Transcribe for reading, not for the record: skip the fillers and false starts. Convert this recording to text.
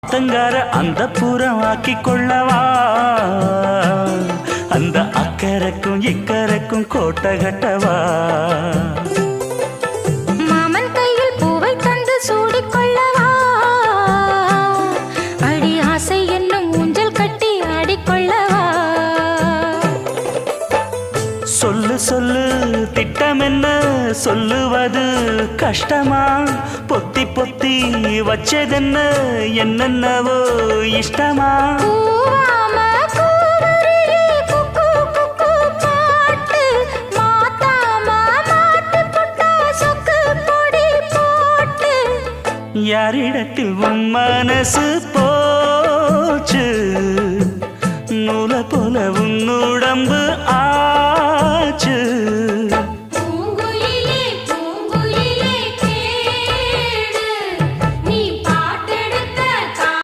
தங்கார அந்த புறம் ஆக்கி கொள்ளவா அந்த அக்கறைக்கும் இக்கரைக்கும் கோட்டை கட்டவா மாமன் கையில் பூவை தந்து சூடிக்கொள்ளவா அடி ஆசை என்னும் ஊஞ்சல் கட்டி ஆடிக்கொள்ளவா சொல்லு சொல்லு திட்டம் என்ன சொல்லுவது கஷ்டமா பொத்தி பொத்தி வச்சதென்ன என்னென்னவோ இஷ்டமா யாரிடத்தில் உன் மனசு போச்சு நூலை போல உன் உடம்பு